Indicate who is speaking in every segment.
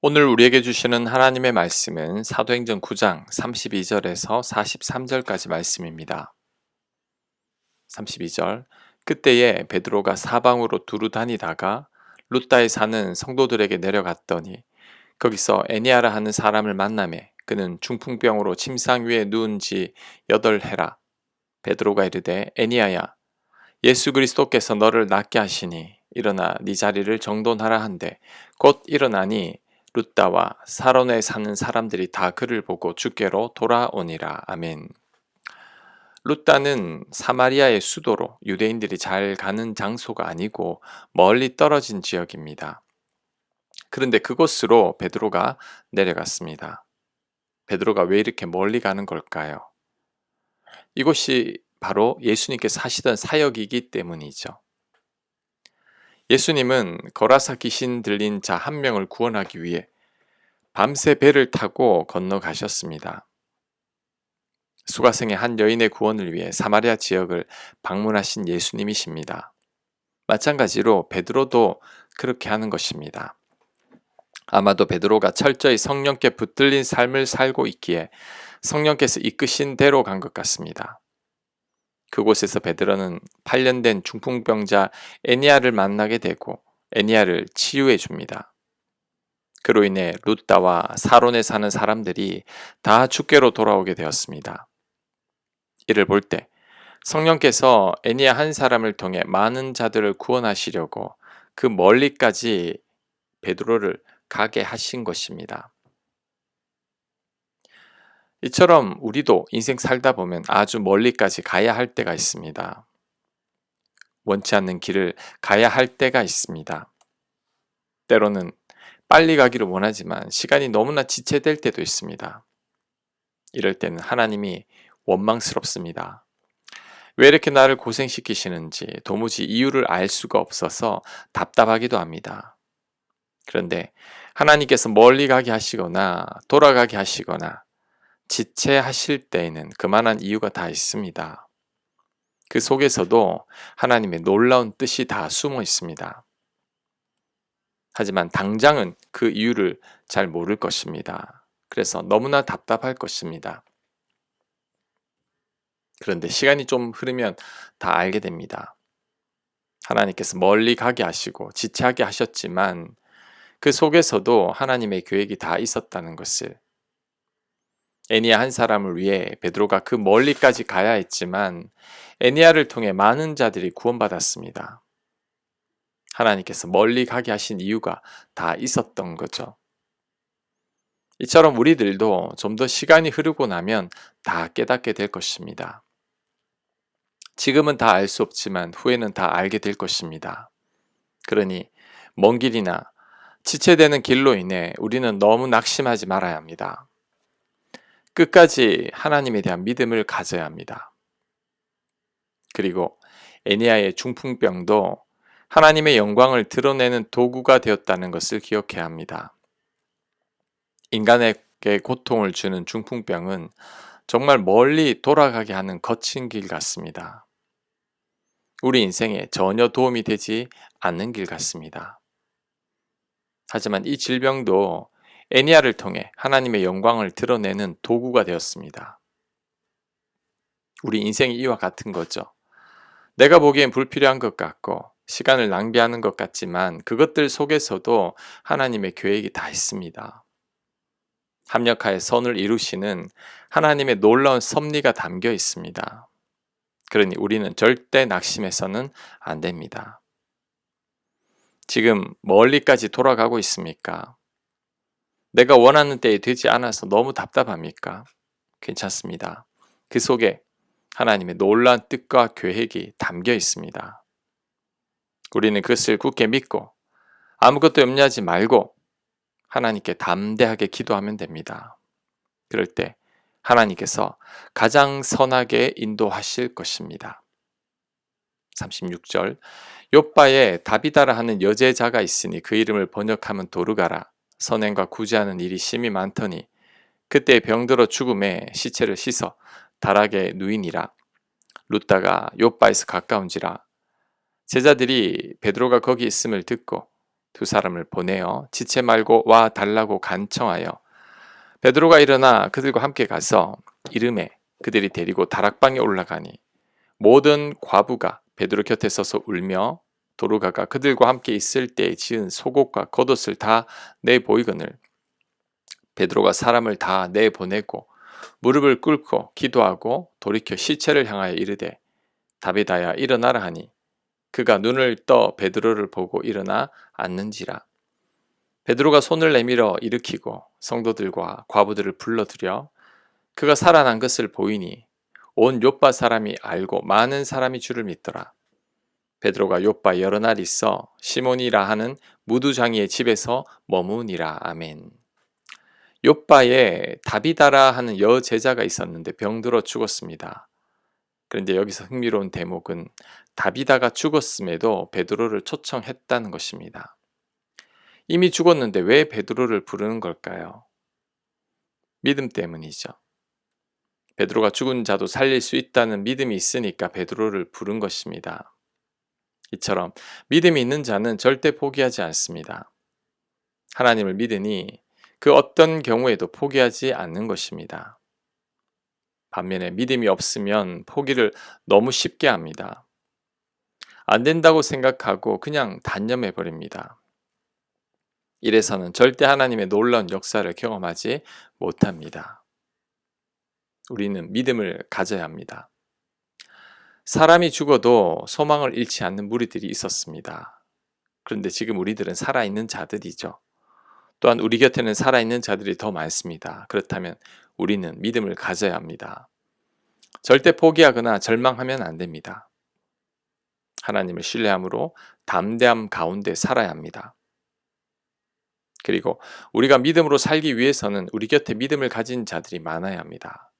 Speaker 1: 오늘 우리에게 주시는 하나님의 말씀은 사도행전 9장 32절에서 43절까지 말씀입니다. 32절. 그때에 베드로가 사방으로 두루 다니다가 룻다에 사는 성도들에게 내려갔더니 거기서 애니아라 하는 사람을 만나매 그는 중풍병으로 침상 위에 누운 지 8해라. 베드로가 이르되 애니아야 예수 그리스도께서 너를 낫게 하시니 일어나 네 자리를 정돈하라 한데 곧 일어나니 룻다와 사론에 사는 사람들이 다 그를 보고 주께로 돌아오니라. 아멘. 룻다는 사마리아의 수도로 유대인들이 잘 가는 장소가 아니고 멀리 떨어진 지역입니다. 그런데 그곳으로 베드로가 내려갔습니다. 베드로가 왜 이렇게 멀리 가는 걸까요? 이곳이 바로 예수님께서 하시던 사역이기 때문이죠. 예수님은 거라사 귀신 들린 자 한 명을 구원하기 위해 밤새 배를 타고 건너가셨습니다. 수가성의 한 여인의 구원을 위해 사마리아 지역을 방문하신 예수님이십니다. 마찬가지로 베드로도 그렇게 하는 것입니다. 아마도 베드로가 철저히 성령께 붙들린 삶을 살고 있기에 성령께서 이끄신 대로 간 것 같습니다. 그곳에서 베드로는 8년 된 중풍병자 애니아를 만나게 되고 애니아를 치유해 줍니다. 그로 인해 룻다와 사론에 사는 사람들이 다 주께로 돌아오게 되었습니다. 이를 볼 때 성령께서 애니아 한 사람을 통해 많은 자들을 구원하시려고 그 멀리까지 베드로를 가게 하신 것입니다. 이처럼 우리도 인생 살다 보면 아주 멀리까지 가야 할 때가 있습니다. 원치 않는 길을 가야 할 때가 있습니다. 때로는 빨리 가기를 원하지만 시간이 너무나 지체될 때도 있습니다. 이럴 때는 하나님이 원망스럽습니다. 왜 이렇게 나를 고생시키시는지 도무지 이유를 알 수가 없어서 답답하기도 합니다. 그런데 하나님께서 멀리 가게 하시거나 돌아가게 하시거나 지체하실 때에는 그만한 이유가 다 있습니다. 그 속에서도 하나님의 놀라운 뜻이 다 숨어 있습니다. 하지만 당장은 그 이유를 잘 모를 것입니다. 그래서 너무나 답답할 것입니다. 그런데 시간이 좀 흐르면 다 알게 됩니다. 하나님께서 멀리 가게 하시고 지체하게 하셨지만 그 속에서도 하나님의 계획이 다 있었다는 것을, 애니야 한 사람을 위해 베드로가 그 멀리까지 가야 했지만 애니야를 통해 많은 자들이 구원받았습니다. 하나님께서 멀리 가게 하신 이유가 다 있었던 거죠. 이처럼 우리들도 좀 더 시간이 흐르고 나면 다 깨닫게 될 것입니다. 지금은 다 알 수 없지만 후에는 다 알게 될 것입니다. 그러니 먼 길이나 지체되는 길로 인해 우리는 너무 낙심하지 말아야 합니다. 끝까지 하나님에 대한 믿음을 가져야 합니다. 그리고 애니야의 중풍병도 하나님의 영광을 드러내는 도구가 되었다는 것을 기억해야 합니다. 인간에게 고통을 주는 중풍병은 정말 멀리 돌아가게 하는 거친 길 같습니다. 우리 인생에 전혀 도움이 되지 않는 길 같습니다. 하지만 이 질병도 애니야를 통해 하나님의 영광을 드러내는 도구가 되었습니다. 우리 인생이 이와 같은 거죠. 내가 보기엔 불필요한 것 같고 시간을 낭비하는 것 같지만 그것들 속에서도 하나님의 계획이 다 있습니다. 합력하여 선을 이루시는 하나님의 놀라운 섭리가 담겨 있습니다. 그러니 우리는 절대 낙심해서는 안 됩니다. 지금 멀리까지 돌아가고 있습니까? 내가 원하는 때에 되지 않아서 너무 답답합니까? 괜찮습니다. 그 속에 하나님의 놀라운 뜻과 계획이 담겨 있습니다. 우리는 그것을 굳게 믿고 아무것도 염려하지 말고 하나님께 담대하게 기도하면 됩니다. 그럴 때 하나님께서 가장 선하게 인도하실 것입니다. 36절. 욥바에 다비다라 하는 여제자가 있으니 그 이름을 번역하면 도르가라. 선행과 구제하는 일이 심히 많더니 그때 병들어 죽음에 시체를 씻어 다락에 누이니라. 룻다가 욥바에서 가까운지라. 제자들이 베드로가 거기 있음을 듣고 두 사람을 보내어 지체 말고 와 달라고 간청하여 베드로가 일어나 그들과 함께 가서 이름에 그들이 데리고 다락방에 올라가니 모든 과부가 베드로 곁에 서서 울며 도르가가 그들과 함께 있을 때 지은 속옷과 겉옷을 다 내보이거늘 베드로가 사람을 다 내보내고 무릎을 꿇고 기도하고 돌이켜 시체를 향하여 이르되 다비다야 일어나라 하니 그가 눈을 떠 베드로를 보고 일어나 앉는지라. 베드로가 손을 내밀어 일으키고 성도들과 과부들을 불러들여 그가 살아난 것을 보이니 온 욥바 사람이 알고 많은 사람이 주를 믿더라. 베드로가 욥바 여러 날 있어 시몬이라 하는 무두장이의 집에서 머무니라. 아멘. 욥바에 다비다라 하는 여제자가 있었는데 병들어 죽었습니다. 그런데 여기서 흥미로운 대목은 다비다가 죽었음에도 베드로를 초청했다는 것입니다. 이미 죽었는데 왜 베드로를 부르는 걸까요? 믿음 때문이죠. 베드로가 죽은 자도 살릴 수 있다는 믿음이 있으니까 베드로를 부른 것입니다. 이처럼 믿음이 있는 자는 절대 포기하지 않습니다. 하나님을 믿으니 그 어떤 경우에도 포기하지 않는 것입니다. 반면에 믿음이 없으면 포기를 너무 쉽게 합니다. 안 된다고 생각하고 그냥 단념해 버립니다. 이래서는 절대 하나님의 놀라운 역사를 경험하지 못합니다. 우리는 믿음을 가져야 합니다. 사람이 죽어도 소망을 잃지 않는 무리들이 있었습니다. 그런데 지금 우리들은 살아있는 자들이죠. 또한 우리 곁에는 살아있는 자들이 더 많습니다. 그렇다면 우리는 믿음을 가져야 합니다. 절대 포기하거나 절망하면 안 됩니다. 하나님을 신뢰함으로 담대함 가운데 살아야 합니다. 그리고 우리가 믿음으로 살기 위해서는 우리 곁에 믿음을 가진 자들이 많아야 합니다.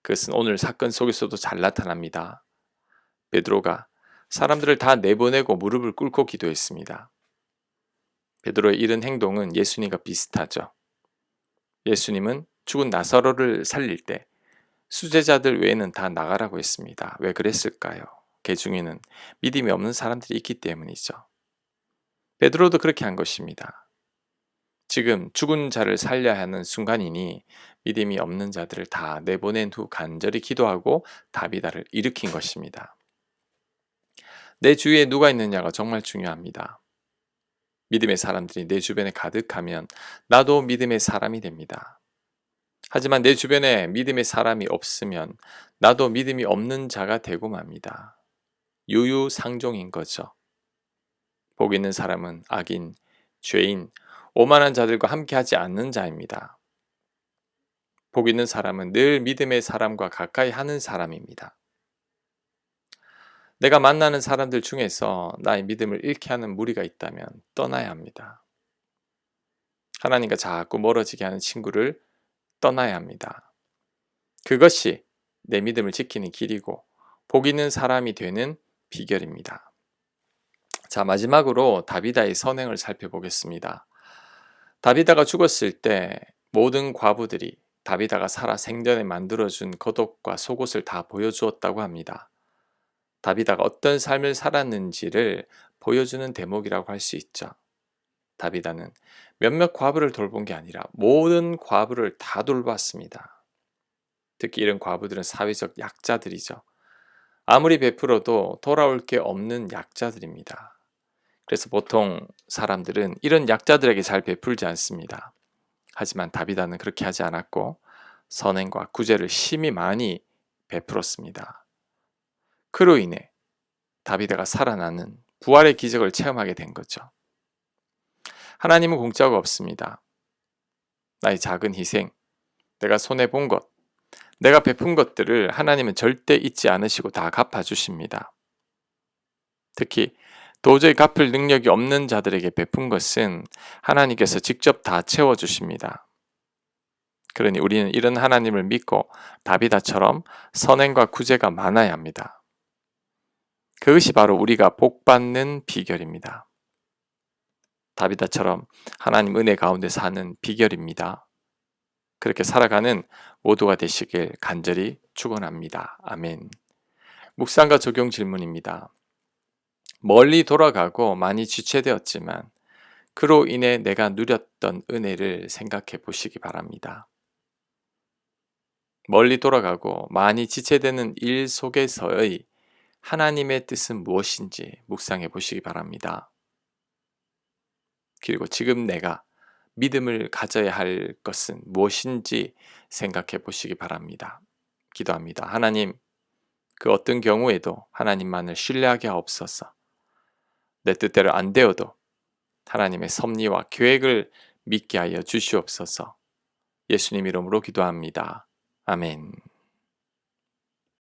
Speaker 1: 그것은 오늘 사건 속에서도 잘 나타납니다. 베드로가 사람들을 다 내보내고 무릎을 꿇고 기도했습니다. 베드로의 이런 행동은 예수님과 비슷하죠. 예수님은 죽은 나사로를 살릴 때 수제자들 외에는 다 나가라고 했습니다. 왜 그랬을까요? 그 중에는 믿음이 없는 사람들이 있기 때문이죠. 베드로도 그렇게 한 것입니다. 지금 죽은 자를 살려야 하는 순간이니 믿음이 없는 자들을 다 내보낸 후 간절히 기도하고 다비다를 일으킨 것입니다. 내 주위에 누가 있느냐가 정말 중요합니다. 믿음의 사람들이 내 주변에 가득하면 나도 믿음의 사람이 됩니다. 하지만 내 주변에 믿음의 사람이 없으면 나도 믿음이 없는 자가 되고 맙니다. 유유상종인 거죠. 복 있는 사람은 악인, 죄인, 오만한 자들과 함께하지 않는 자입니다. 복 있는 사람은 늘 믿음의 사람과 가까이 하는 사람입니다. 내가 만나는 사람들 중에서 나의 믿음을 잃게 하는 무리가 있다면 떠나야 합니다. 하나님과 자꾸 멀어지게 하는 친구를 떠나야 합니다. 그것이 내 믿음을 지키는 길이고 복 있는 사람이 되는 비결입니다. 자, 마지막으로 다비다의 선행을 살펴보겠습니다. 다비다가 죽었을 때 모든 과부들이 다비다가 살아 생전에 만들어준 겉옷과 속옷을 다 보여주었다고 합니다. 다비다가 어떤 삶을 살았는지를 보여주는 대목이라고 할 수 있죠. 다비다는 몇몇 과부를 돌본 게 아니라 모든 과부를 다 돌봤습니다. 특히 이런 과부들은 사회적 약자들이죠. 아무리 베풀어도 돌아올 게 없는 약자들입니다. 그래서 보통 사람들은 이런 약자들에게 잘 베풀지 않습니다. 하지만 다비다는 그렇게 하지 않았고 선행과 구제를 심히 많이 베풀었습니다. 그로 인해 다비다가 살아나는 부활의 기적을 체험하게 된 거죠. 하나님은 공짜가 없습니다. 나의 작은 희생, 내가 손해본 것, 내가 베푼 것들을 하나님은 절대 잊지 않으시고 다 갚아주십니다. 특히 도저히 갚을 능력이 없는 자들에게 베푼 것은 하나님께서 직접 다 채워주십니다. 그러니 우리는 이런 하나님을 믿고 다비다처럼 선행과 구제가 많아야 합니다. 그것이 바로 우리가 복받는 비결입니다. 다비다처럼 하나님 은혜 가운데 사는 비결입니다. 그렇게 살아가는 모두가 되시길 간절히 축원합니다. 아멘. 묵상과 적용 질문입니다. 멀리 돌아가고 많이 지체되었지만 그로 인해 내가 누렸던 은혜를 생각해 보시기 바랍니다. 멀리 돌아가고 많이 지체되는 일 속에서의 하나님의 뜻은 무엇인지 묵상해 보시기 바랍니다. 그리고 지금 내가 믿음을 가져야 할 것은 무엇인지 생각해 보시기 바랍니다. 기도합니다. 하나님, 그 어떤 경우에도 하나님만을 신뢰하게 하옵소서. 내 뜻대로 안 되어도 하나님의 섭리와 계획을 믿게 하여 주시옵소서. 예수님 이름으로 기도합니다. 아멘.